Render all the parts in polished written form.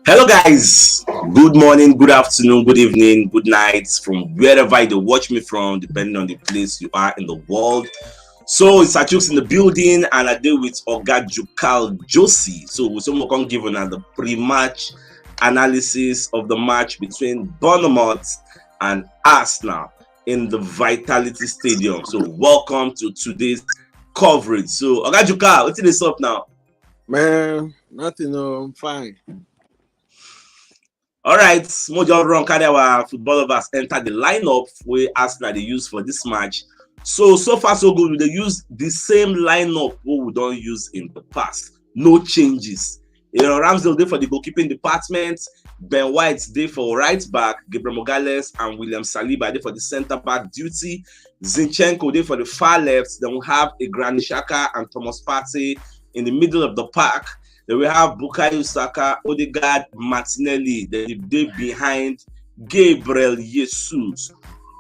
Hello, guys. Good morning, good afternoon, good evening, good night from wherever you watch me from, depending on the place you are in the world. So it's CHUKS in the building, and I deal with Oga Jukal Josie. So we someone can give the pre-match analysis of the match between Bournemouth and Arsenal in the Vitality Stadium. So welcome to today's coverage. So Oga Jukal, what's this up now? Man, nothing. No, I'm fine. All right, Mojo Ron Kadewa football lovers enter the lineup where Arsenal they use for this match. So far so good. They use the same lineup we don't use in the past. No changes. Ramsdale there for the goalkeeping department. Ben White there for right back. Gabriel Magalhaes and William Saliba there for the centre back duty. Zinchenko there for the far left. Then we have a Granit Xhaka and Thomas Partey in the middle of the park. Then we have Bukayo Saka, Odegaard, Martinelli. Then they behind Gabriel Jesus.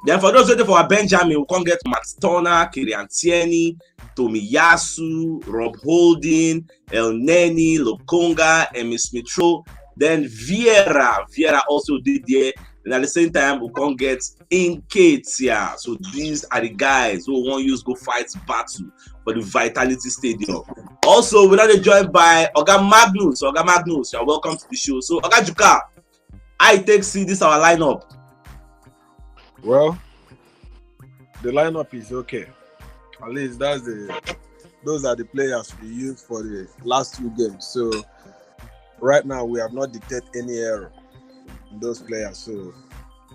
Then for those waiting for our Benjamin, we can get Matt Turner, Kieran Tierney, Tomiyasu, Rob Holding, El Neni, Lokonga, Emi Smith-Rowe. Then Vieira also did there. And at the same time, we can get Nketiah. So these are the guys who want use go fight battle for the Vitality Stadium. Also, we're not joined by Oga Magnus. Oga Magnus, you're welcome to the show. So Oga Juka, I take see this our lineup. Well, the lineup is okay. At least those are the players we used for the last two games. So right now we have not detected any error in those players. So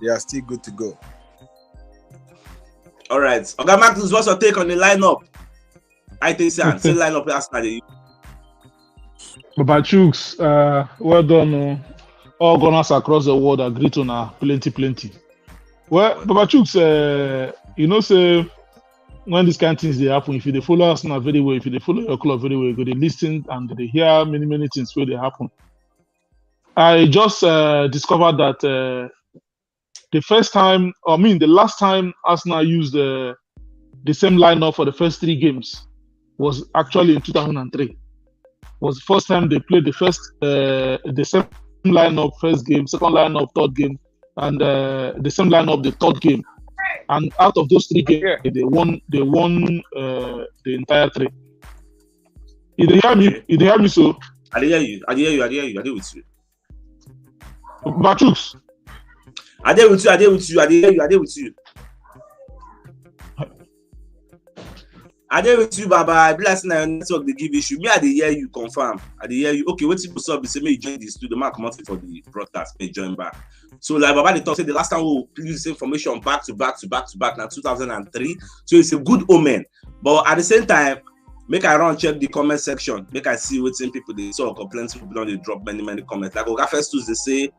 they are still good to go. All right. Oga Magnus, what's your take on the lineup? I think say lineup last night. Baba CHUKS, well done. All gunners across the world agree to plenty. Well, Baba CHUKS, say when these kind of things they happen, if you follow us now very well, if you follow your club very well, you go listen and they hear many things where they happen. I just discovered that the last time Arsenal used the same lineup for the first three games was actually in 2003. Was the first time they played the same lineup first game, second lineup third game, and the same lineup the third game. And out of those three games, they won the entire three. Did you hear me? Did you hear me? So I hear you. I hear with you. CHUKS. I hear with you. I dey with you, Baba. I be like saying your network they give issue. Me, I dey hear you confirm. I dey hear you. Okay, what's supposed to be say me you join the studio, man come out for the broadcast, me join back. So like Baba they talk say the last time we use this information back to back now 2003. So it's a good omen. But at the same time, make I run check the comment section. Make I see what's in people they saw complaints people don't they drop many comments. Like Oga Festus they say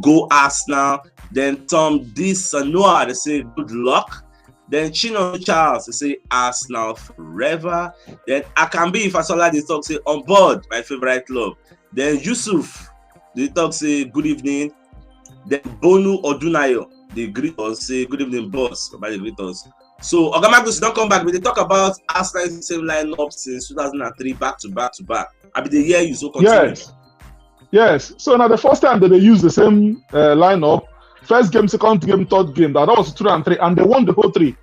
go Arsenal. Then Tom this Noah they say good luck. Then Chino Charles, they say Arsenal forever. Then Akambi Fasola, they talk say on board, my favorite club. Then Yusuf, they talk say good evening. Then Bonu Odunayo, they greet us, say good evening, boss. They greet us. So Oga Magnus don't come back, but they talk about Arsenal's same lineup since 2003, back to back. I mean, they hear you, so continue. Yes. So now the first time that they use the same lineup. First game, second game, third game. That was 2 and 3, and they won the whole three.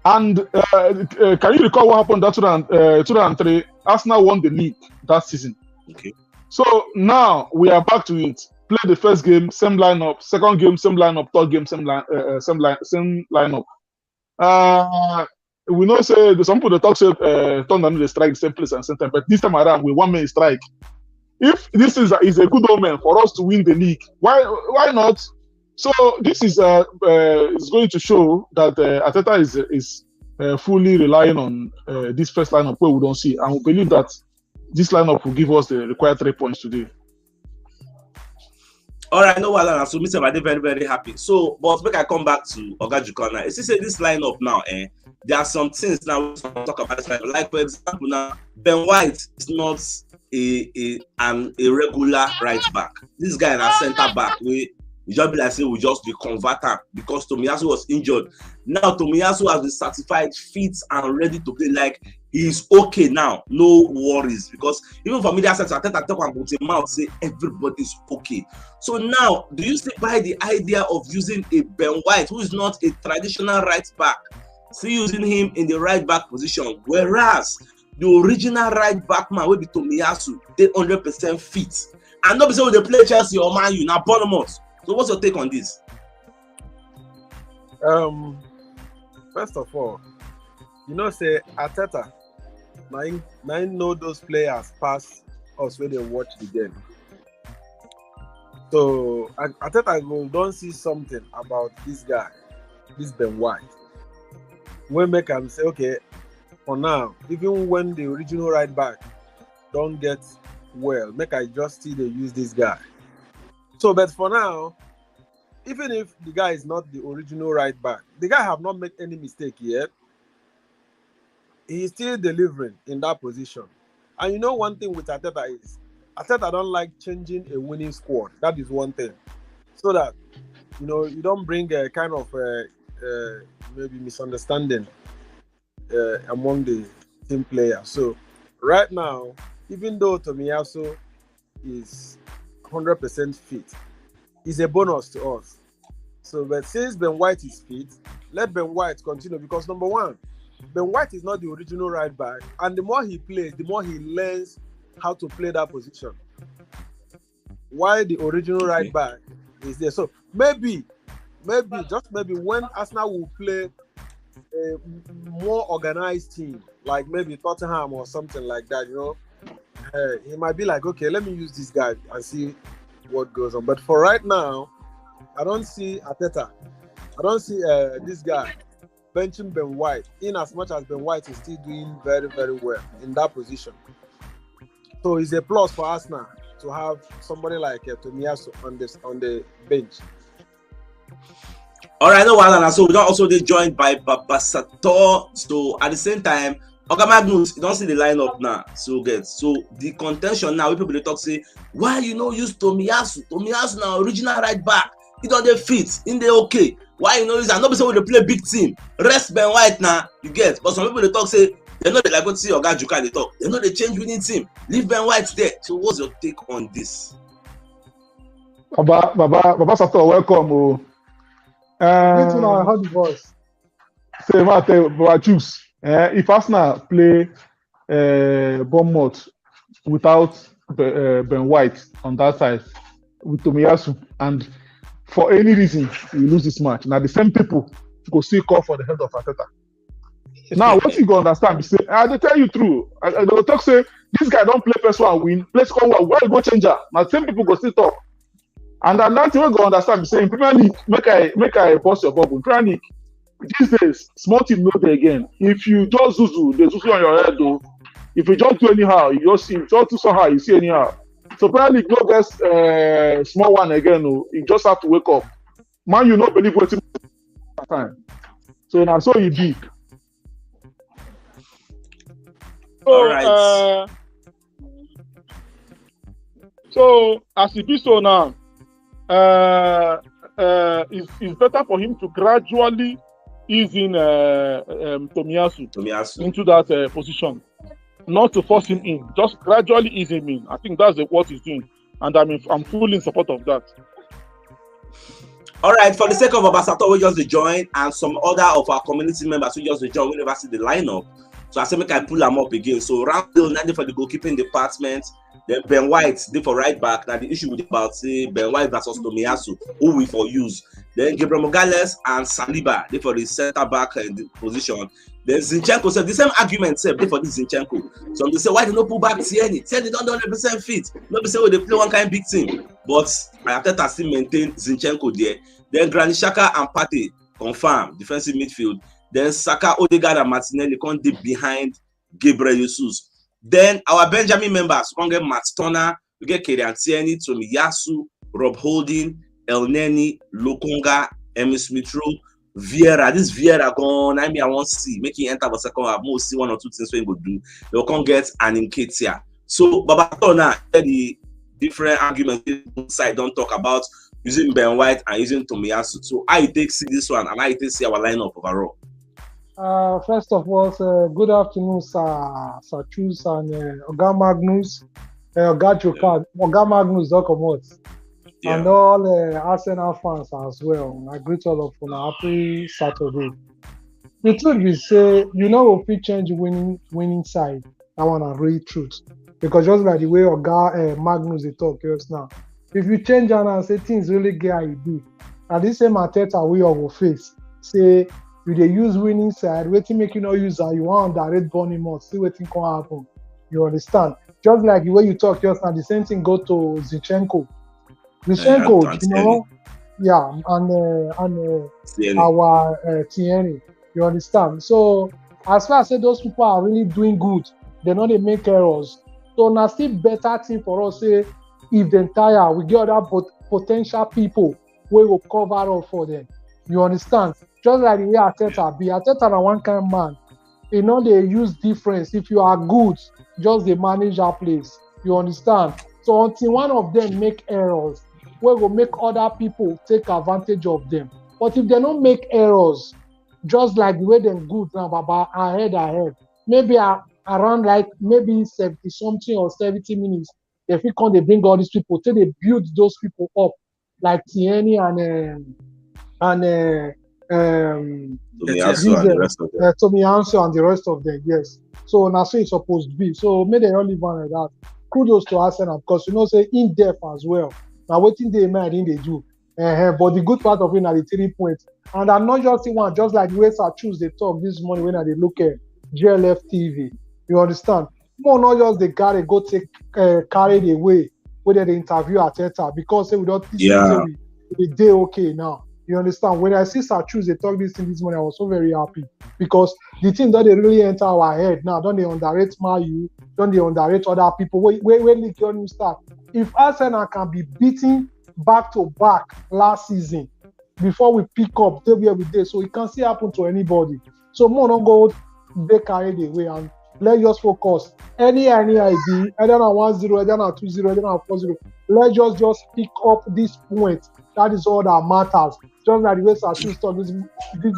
And can you recall what happened that 2 and 3? Arsenal won the league that season. Okay. So now we are back to it. Play the first game, same lineup. Second game, same lineup. Third game, same lineup. We know say some people talk say turn down the strike same place and same time, but this time around we 1 minute strike. If this is a good omen for us to win the league, why not? So this is going to show that Arteta is fully relying on this first lineup where we don't see, and we believe that this lineup will give us the required 3 points today. All right, no Walana. So Mr. Bade very happy. So, but make I come back to Oga Jukana. As you say, this lineup now, there are some things now we talk about this lineup. Like for example, now Ben White is not a regular right back. This guy is a centre back. We It just be like say we just be converter because Tomiyasu was injured. Now Tomiyasu has been certified fit and ready to play. Like he's okay now, no worries. Because even for media sector, I talk about him out say everybody's okay. So now, do you still buy the idea of using a Ben White who is not a traditional right back? Still using him in the right back position, whereas the original right back man will be Tomiyasu, they 100% fit. And not be so they play Chelsea or Man U now Bournemouth. So what's your take on this? First of all, you know, say Arteta, I know those players pass us when they watch the game. So Arteta don't see something about this guy, this Ben White. We make him say, okay, for now, even when the original right back don't get well, make I just see they use this guy. So, but for now, even if the guy is not the original right back, the guy have not made any mistake yet. He is still delivering in that position. And you know one thing with Arteta is, Arteta don't like changing a winning squad. That is one thing. So that, you know, you don't bring a kind of maybe misunderstanding among the team players. So right now, even though Tomiyasu is 100% fit, it's a bonus to us. So, but since Ben White is fit, let Ben White continue, because number one, Ben White is not the original right back, and the more he plays, the more he learns how to play that position. Why the original right back is there? So maybe, just maybe when Arsenal will play a more organized team, like maybe Tottenham or something like that, you know, he might be like, okay, let me use this guy and see what goes on. But for right now, I don't see Arteta. I don't see this guy benching Ben White, in as much as Ben White is still doing very, very well in that position. So it's a plus for Arsenal to have somebody like Tomiyasu on the bench. All right, no one. So we don't also be joined by Babasato. So at the same time, Oga Magnus, you don't see the lineup now. So the contention now, people they talk say, why you no use Tomiyasu? Tomiyasu now original right back. He don't they fit in the okay. Why you know use? And nobody say when they play big team. Rest Ben White now, you get. But some people they talk say they know they like what see Oga Juka they talk. They know they change winning team. Leave Ben White there. So what's your take on this? Baba Sato, welcome. I heard the voice. Say Baba CHUKS. If Arsenal play Bournemouth without Ben White on that side with Tomiyasu, and for any reason we lose this match, now the same people go still call for the head of Arteta. Now what you go understand? Be say, they tell you true. They will talk say this guy don't play first one win, play second one, where you go change her? Now the same people go still talk. And then that thing we go understand. Be say in Premier League, make I bust your bubble. Premier League, these days, small team no dey again. If you just zuzu, they zuzu on your head though. If you just do anyhow, you just see. If you just do somehow, you see anyhow. So Premier League no get small one again. No, you just have to wake up. Man, you not believe what time. So now so you be. So, all right. So as it is so now, it's better for him to gradually ease in Tomiyasu into that position, not to force him in, just gradually ease him in. I think that's what he's doing, and I'm fully in support of that. All right, for the sake of Babasato, we just join, and some other of our community members who just join. We never see the lineup, so I said make I pull them up again. So Ramsdale 90 for the goalkeeping department. Then Ben White did for right back. Now the issue with about say Ben White versus Tomiyasu, who we for use. Then Gabriel Magalhaes and Saliba did for the center back position. Then Zinchenko said the same argument said for this Zinchenko. So they say why they no pull back Tierney? Tierney don't 100% fit. Nobody say they play one kind of big team, but Arteta still maintain Zinchenko there. Then Granit Xhaka and Partey confirm defensive midfield. Then Saka, Odegaard and Martinelli come deep behind Gabriel Jesus. Then our Benjamin members, we get Matt Turner, we get Kylian Tierney, Tomiyasu, Rob Holding, El Neni, Lokonga, Emil Smith-Rowe, Vieira. This Vieira gone. I want to see. Make him enter the second half. More see one or two things we go do. They'll come get an Nketiah. So Baba Turner, the different arguments side don't talk about using Ben White and using Tomiyasu. So I take see this one, and I take see our lineup overall. First of all, good afternoon, Sir Chus and Oga Magnus, Oga Joka, Oga Magnus, Dokomot, and all Arsenal fans as well. I greet all of you. Happy Saturday. The truth is, say, if we change winning side, that one is real truth. Because just like the way Oga Magnus they talk just now, if you change and say things really get how it be, and this same Arteta we all go face, say you dey use winning side, wetin make you not use that, you want direct Bournemouth, see wetin can happen. You understand? Just like the way you talk just now, the same thing go to Zinchenko. Zinchenko, yeah, and our Tierney. You understand? So as far as say those people are really doing good, they know they make errors. So now still better thing for us say if they tire, we get other potential people we will cover up for them. You understand? Just like the way Arteta be. Arteta na one kind of man. You know they use difference. If you are good, just they manage that place. You understand? So until one of them make errors, we will make other people take advantage of them. But if they don't make errors, just like the way them good now, Baba, ahead. Maybe around like maybe 70 something or 70 minutes, if we can they bring all these people, till they build those people up, like Tierney and Tomiyasu and the rest of them. Tomiyasu and the rest of them, yes. So now so it's supposed to be. So maybe they only one like that. Kudos to Arsenal because say in depth as well. Now waiting they might they do. But the good part of it are the 3 points. And I'm not just one, just like the way I choose they talk this morning when they look at GLF TV. You understand? More not just the guy go take carried away whether they interview Arteta because say we don't we day okay now. You understand? When I see Sarchus they talk this thing this morning, I was so very happy because the thing that they really enter our head now, don't they underrate Mayu, don't they underrate other people? Where league you start? If Arsenal can be beating back to back last season before we pick up every day, so it can still happen to anybody. So more don't go they carried away and let's just focus. Any idea, either on 1-0, either on 2-0, either on 4-0. Let's just pick up this point. That is all that matters. Just like the way Sarchus talked this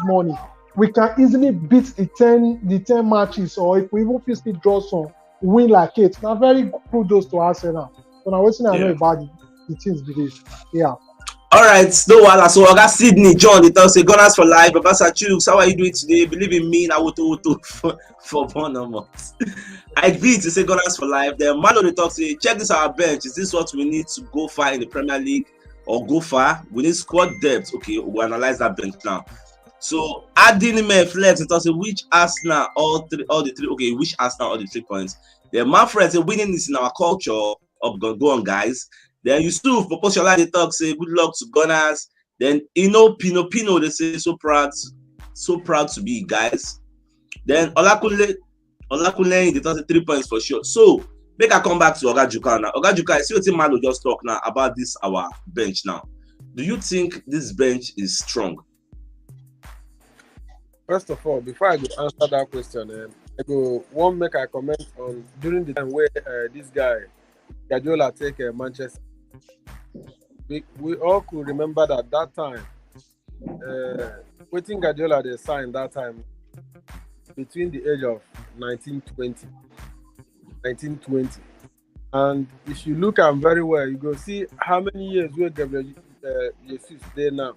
morning, we can easily beat the 10 matches, or if we even physically draw some, win like it. Now very kudos to Arsenal. So now what's I know about the teams because All right, no wahala. So I got Sydney John. They tell say Gunners for life. Baba CHUKS, how are you doing today? Believe in me, na woto for Bournemouth. I agree to say Gunners for life. Then Malo they talk say check this our bench. Is this what we need to go far in the Premier League or go far? We need squad depth. Okay, we'll analyze that bench now. So adding flex and talk say which Arsenal all the three. Okay, which Arsenal all the 3 points. Then Manfred say winning is in our culture. Go on, guys. Then Yusuf Poposhola they talk say good luck to Gunners. Then Pino they say so proud to be guys. Then Olakunle they talk say 3 points for sure. So make I come back to Oga Juka now. Oga Juka, I see what Malo just talk now about this our bench now. Do you think this bench is strong? First of all, before I go answer that question, I go one make a comment on during the time where this guy Guardiola take Manchester. We all could remember that time. Waiting Guardiola they signed that time between the age of 1920. And if you look at him very well, you go see how many years we Gabriel Jesus there now.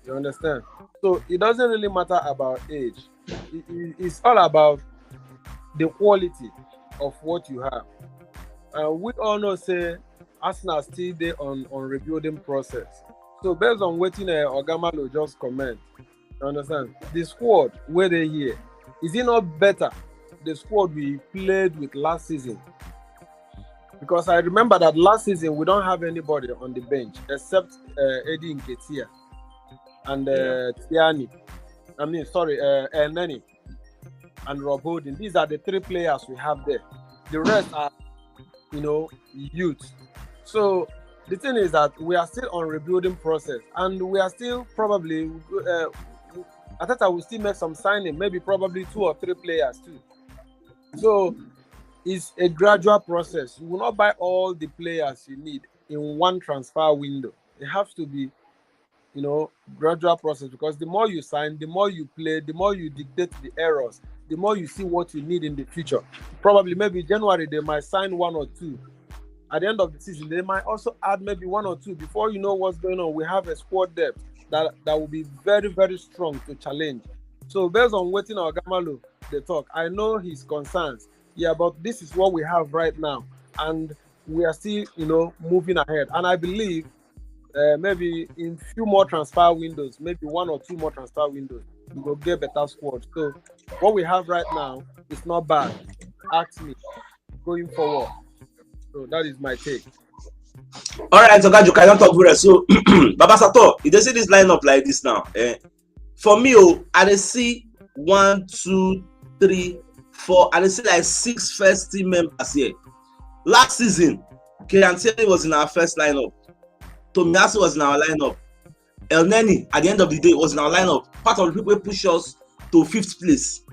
You understand? So it doesn't really matter about age. It's all about the quality of what you have. We all know say Arsenal still there on rebuilding process. So based on waiting Ogamalo just comment, you understand? The squad where they here, is it not better the squad we played with last season? Because I remember that last season we don't have anybody on the bench except Eddie Nketiah and Tierney. Neni and Rob Holding. These are the 3 players we have there. The rest are, youth. So the thing is that we are still on rebuilding process, and we are still probably. I thought I will still make some signing, maybe probably 2 or 3 players too. So it's a gradual process. You will not buy all the players you need in one transfer window. It has to be, gradual process, because the more you sign, the more you play, the more you dictate the errors, the more you see what you need in the future. Probably maybe January they might sign 1 or 2. At the end of the season, they might also add maybe 1 or 2. Before you know what's going on, we have a squad depth that will be very, very strong to challenge. So based on waiting our Gamalo, they talk. I know his concerns. Yeah, but this is what we have right now, and we are still, moving ahead. And I believe maybe in few more transfer windows, maybe 1 or 2 more transfer windows, we will get better squad. So what we have right now is not bad. Ask me going forward. So that is my take. All right, so guys, you cannot talk very so. Baba Sato, you see this lineup like this now. For me, I see 1, 2, 3, 4. I see like 6 first team members here. Last season, Kiantieri was in our first lineup. Tomiyasu was in our lineup. El Neni, at the end of the day, was in our lineup. Part of the people who push us to 5th place.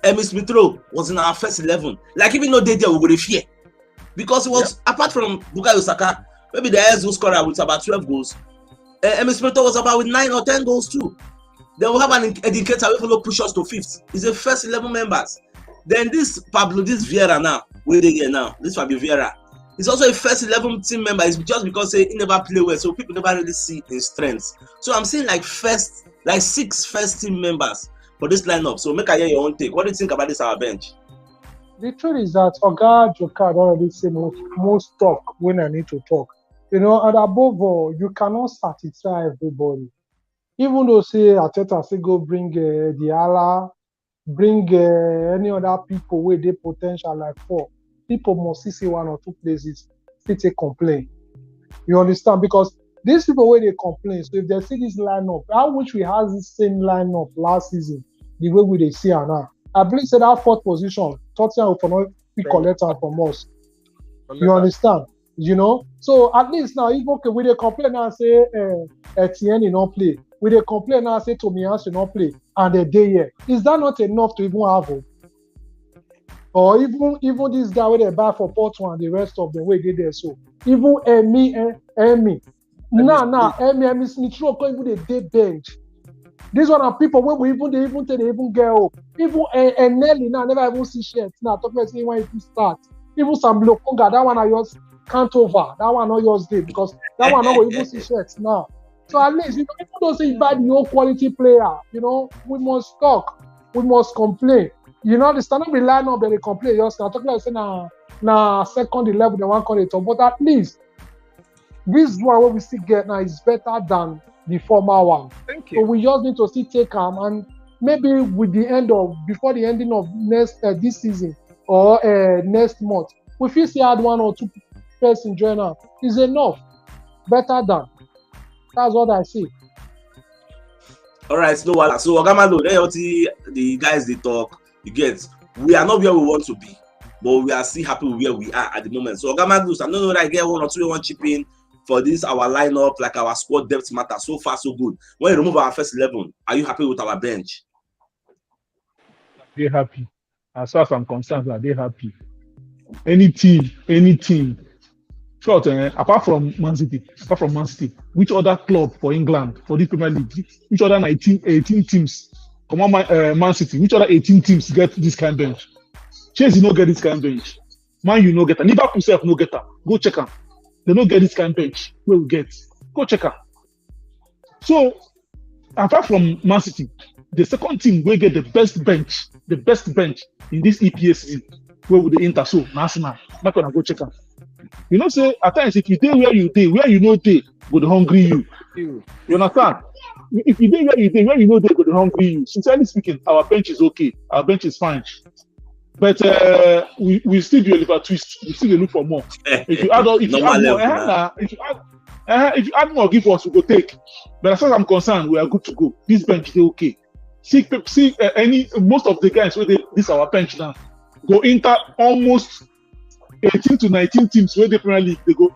Emi Smith-Rowe was in our first 11. Like, even though they were going to fear. Because it was, apart from Bukayo Saka, maybe the highest goal scorer with about 12 goals. Emi Smith-Rowe was about with 9 or 10 goals too. Then we have an indicator who will push us to 5th. It's the first 11 members. Then this Vieira now, where they get now, this Fabio Vieira. He's also a first 11 team member. It's just because he never play well, so people never really see his strengths. So I'm saying like 6 first team members for this lineup. So make I hear your own take. What do you think about this our bench? The truth is that Oga Jokad already said most talk when I need to talk. And above all, you cannot satisfy everybody. Even though say Ateta say go bring Diala, bring any other people with their potential like 4. People must see 1 or 2 places still take complain. You understand? Because these people where they complain, so if they see this lineup, I wish we had this same lineup last season, the way we they see her now. I believe that 4th position, Tottenham will not be collected from us. You understand? So at least now, if okay, we they complain now say Etienne not play, we they complain now say Tomiyasu not play, and the day here. Is that not enough to even have hope? Or even this guy where they buy for Porto and the rest of the way they there. So even Emi Smith-Rowe can't even the day bench. These one are people when they even get up. Even Nelly now never even see shirts. Now talk about saying when it start. Even some Lokonga, that one I just can't over. That one not yours day because that one not even see shirts now. So at least people don't say buy the old quality player. We must talk. We must complain. The standard be line up that they complain just now. Talking like say na second 11 they want call it, but at least this one what we still get now is better than the former one. Thank you. So we just need to still take them, and maybe before the ending of next this season or next month, we feel see add 1 or 2 person join us is enough. Better than. That's what I see. All right, so Ogamalo, the guys they talk. You get, we are not where we want to be, but we are still happy with where we are at the moment. So Ogamalo, I don't know that I get 1 or 2 1 chip in for this our lineup, like our squad depth matter. So far, so good. When you remove our first 11, are you happy with our bench? They're happy. As far as I'm concerned, they're happy. Any team. Short, apart from Man City, which other club for England, for the Premier League, which other 18 teams? Come on, Man City, which other 18 teams get this kind of bench? Chelsea no get this kind of bench. Man, you no get that. Liverpool self no get that. Go check them. They don't get this kind of bench. Where we get? Go check them. So, apart from Man City, the second team will get the best bench in this EPS season. Where would they enter? So, Arsenal. Not gonna go check them. Say at times if you stay where you know they go to hungry you. You understand? If you where you know they go to hungry you. Sincerely speaking, our bench is okay. Our bench is fine. But we still do a little twist. We still look for more. If you add more, give us, we go take. But as far as I'm concerned, we are good to go. This bench is okay. See most of the guys where this our bench now go enter almost 18 to 19 teams where the Premier League they go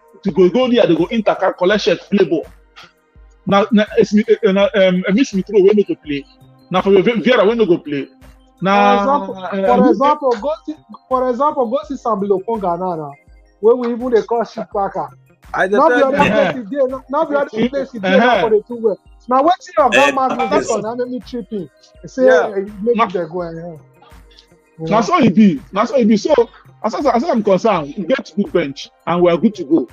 there, they go enter collect shirt, play ball. Now Miss Mitro when they go play. Now for Vieira when they go play. Now for example, go see some Lokonga now. When we even they call ship packer. I just Not the tell other you. Yeah. place he did. Not the other place he did now for the 2 well. Now what's your grandma do this one? I make me tripping. Say Yeah. maybe they're going. That's all it be. That's all it be. So as far as I'm concerned, we get good bench and we are good to go.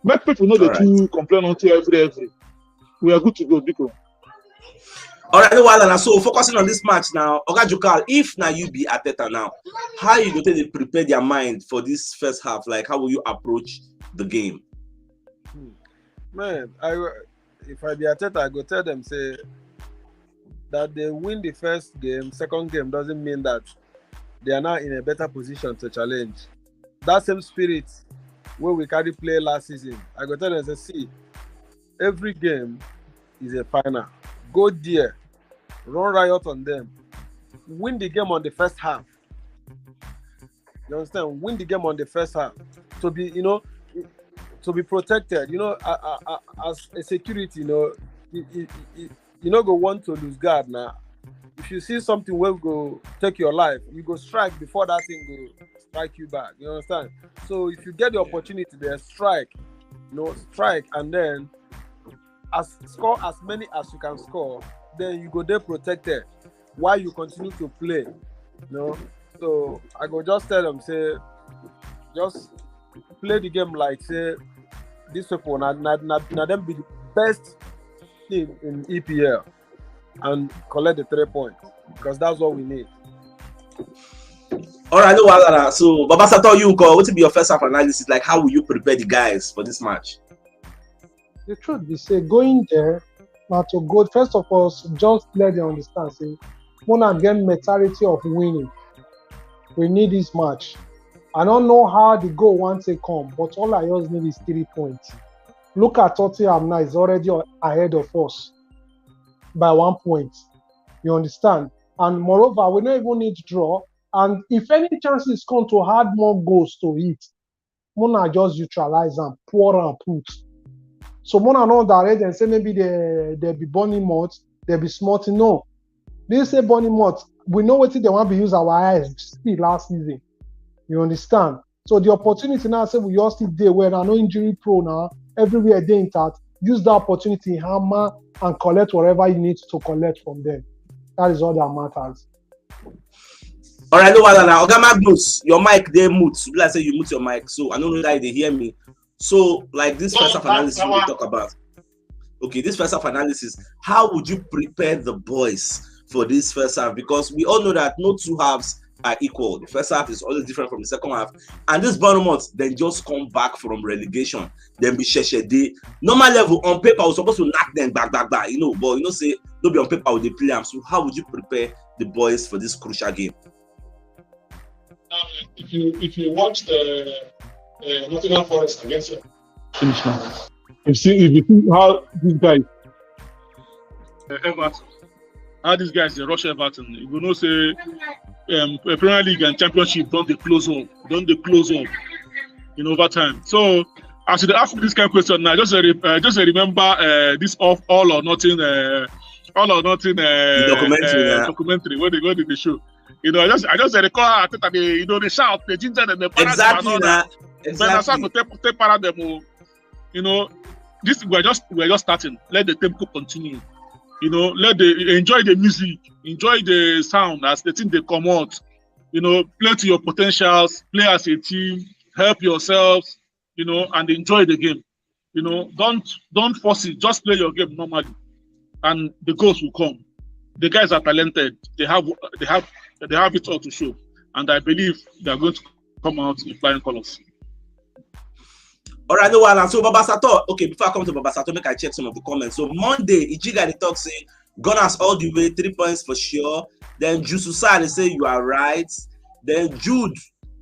Make people know the All right. two complain until every. We are good to go, Biko. All right, well, so focusing on this match now, Oga Jokal, if now you be Ateta now, how you going to prepare their mind for this first half? Like, how will you approach the game? Man, if I be Ateta, I go tell them say that they win the first game, second game doesn't mean that they are now in a better position to challenge. That same spirit where we carry play last season, I go tell them say, see, every game is a final. Go there, run riot on them, win the game on the first half. You understand? Win the game on the first half to be, to be protected. As a security, you go want to lose guard now. If you see something where go take your life, you go strike before that thing go strike you back. You understand? So if you get the opportunity there, strike, strike, and then score as many as you can score, then you go there protected while you continue to play. So I go just tell them, say, just play the game like say this people now them be the best team in EPL and collect the 3 points because that's what we need. All right, no wahala. So Baba Sato, you go. What will be your first half analysis? Like, how will you prepare the guys for this match? The truth be say going there now to go first of all just let them understand say wanna get mentality of winning. We need this match. I don't know how the goal wants to come, but all I just need is 3 points. Look at Tottenham now, it's already ahead of us by 1 point. You understand? And moreover, we don't even need to draw. And if any chances come to add more goals to it, Mona just neutralize and pour and put. So Mona know that and say maybe they be BOURNEMOUTH, they be smart. No. They say BOURNEMOUTH, we know what they want to use our eyes still last season. You understand? So the opportunity now say we all still there where there no injury prone now, everywhere they intact, use the opportunity, hammer and collect whatever you need to collect from them. That is all that matters. All right, no wahala. Oga Magnus, your mic they mute. Like say you mute your mic, so I don't know that they hear me. So like this first half analysis we talk about. Okay, this first half analysis, how would you prepare the boys for this first half? Because we all know that no two halves are equal. The first half is always different from the second half. And this BOURNEMOUTH then just come back from relegation. Then be sheshede. Normal level on paper, we're supposed to knock them back. But say don't be on paper with the play. So how would you prepare the boys for this crucial game? If you watch the Nottingham Forest against finish now. If you see how these guys Everton, how these guys they rush Everton, you will know say Premier League and Championship don't they close up, over time. So as you ask me this kind of question now, just remember this all or nothing documentary where they the show. I just recall Ateta they shout, they ginger them, they exactly that. This we're just starting. Let the tempo continue. Let the enjoy the music, enjoy the sound as the thing they come out. Play to your potentials, play as a team, help yourselves, and enjoy the game. Don't force it. Just play your game normally, and the goals will come. The guys are talented. They have it all to show, and I believe they are going to come out in flying colors. All right, no one. So Baba Sato, okay, before I come to Baba Sato, make I check some of the comments. So Monday, Ijiga they talk say Gunners all the way, 3 points for sure. Then Jususa they say you are right. Then Jude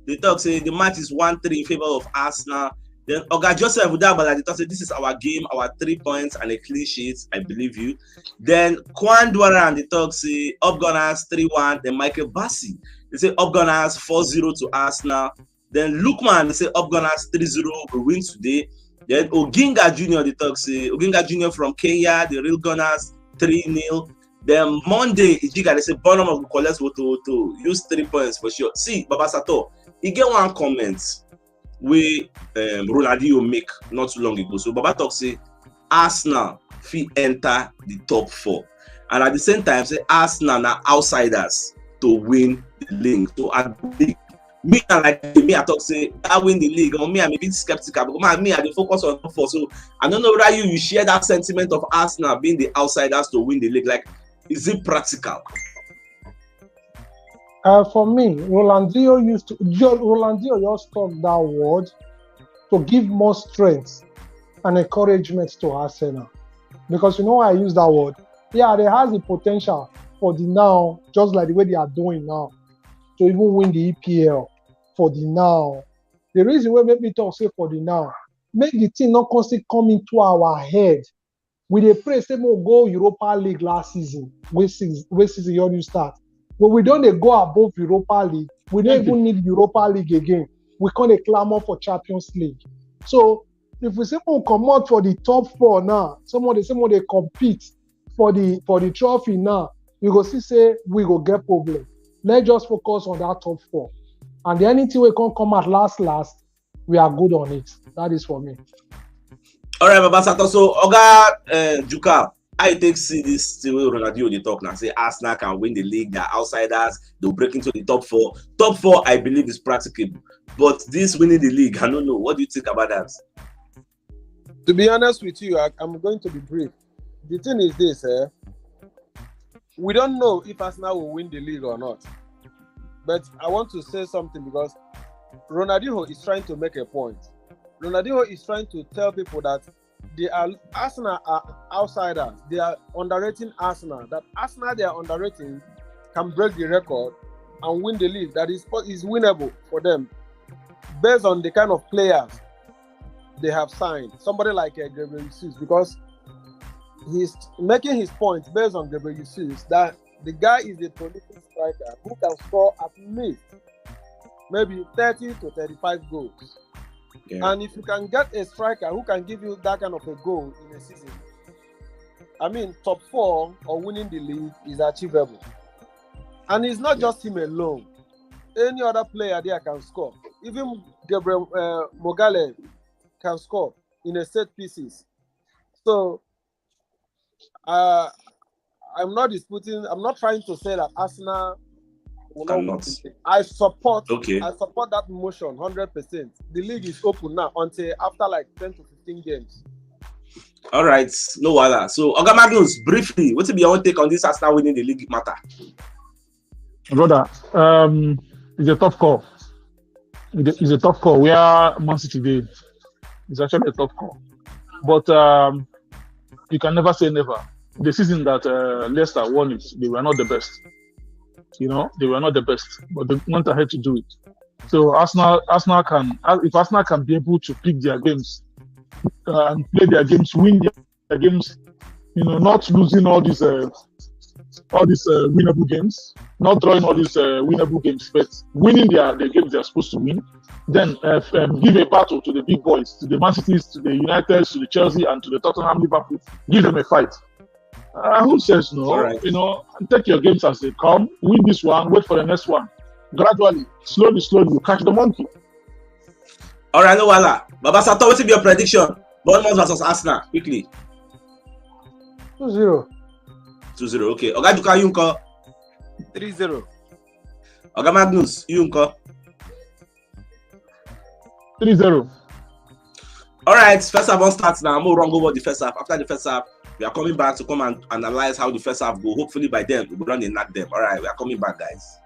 they talk say the match is 1-3 in favor of Arsenal. Then Oga Joseph Udabala they talk say this is our game, our 3 points and a clean sheet. I believe you. Then Kwan Dwaran they talk say up Gunners 3-1. Then Michael Bassi they say up Gunners 4-0 to Arsenal. Then Lukman they say up Gunners 3-0 we win today. Then Oginga Junior they talk say Oginga Junior from Kenya, the real Gunners 3-0. Then Monday Ijiga they say BOURNEMOUTH will collect to use 3 points for sure. See Baba Sato, he get one comment wey Ronaldinho make not too long ago. So Baba talk say Arsenal fit enter the top 4, and at the same time say Arsenal na outsiders to win the league. So I think me I talk say that win the league. Or me I'm a bit skeptical because me I dey focus on top 4. So I don't know whether you share that sentiment of Arsenal being the outsiders to win the league. Like, is it practical? For me, Ronaldinho just talk that word to give more strength and encouragement to Arsenal. Because you know why I use that word? Yeah, they has the potential for the now, just like the way they are doing now, to even win the EPL for the now. The reason why make me talk say for the now, make the team not constantly come into our head. We dey pray say we'll go Europa League last season, which season you start. But we don't go above Europa League. We don't even need Europa League again. We can't clamor for Champions League. So if we say we'll come out for the top 4 now, someone they compete for the trophy now, you go see say we go get problem. Let's just focus on that top 4. And the anything we can come at last, we are good on it. That is for me. All right, Baba Sato. So Oga Juka, I take see this thing with Ronaldinho they talk now. Say Arsenal can win the league, they're outsiders, they'll break into the top 4. Top 4, I believe, is practicable. But this winning the league, I don't know. What do you think about that? To be honest with you, I'm going to be brief. The thing is this, we don't know if Arsenal will win the league or not. But I want to say something because Ronaldinho is trying to make a point. Ronaldinho is trying to tell people that Arsenal are outsiders. They are underrating Arsenal. That Arsenal they are underrating can break the record and win the league. That is winnable for them based on the kind of players they have signed. Somebody like Gabriel Jesus, because he's making his point based on Gabriel Jesus that the guy is a prolific striker who can score at least maybe 30 to 35 goals. Yeah. And if you can get a striker who can give you that kind of a goal in a season, I mean, top 4 or winning the league is achievable. And it's not just him alone. Any other player there can score. Even Gabriel Mogale can score in a set pieces. So, I'm not disputing. I'm not trying to say that Arsenal will not win. I support that motion 100%. The league is open now until after like 10 to 15 games. All right, no other. So, Oga Magnus, briefly, what's your own take on this Arsenal winning the league matter? Brother, it's a tough call. It's a tough call. We are Man City today. It's actually a tough call. But you can never say never. The season that Leicester won it, they were not the best. You know, they were not the best, but they went ahead to do it. So Arsenal can be able to pick their games and play their games, win their games, you know, not losing all these winnable games, not drawing all these winnable games, but winning the games they're supposed to win. Then give a battle to the big boys, to the Man Cities, to the Uniteds, to the Chelsea, and to the Tottenham, Liverpool. Give them a fight. Who says no? Right. You know, take your games as they come, win this one, wait for the next one. Gradually, slowly, you catch the monkey. All right, no wala. Baba Sato, what is your prediction? Bournemouth versus Arsenal, quickly. 2-0. 2-0, okay. Oga Duka, you unko? 3-0. Oga Magnus, you unko? 3-0. All right, first half on starts now. I'm going to run over the first half. After the first half, we are coming back to come and analyze how the first half go. Hopefully by then, we'll run and knock them. All right, we are coming back, guys.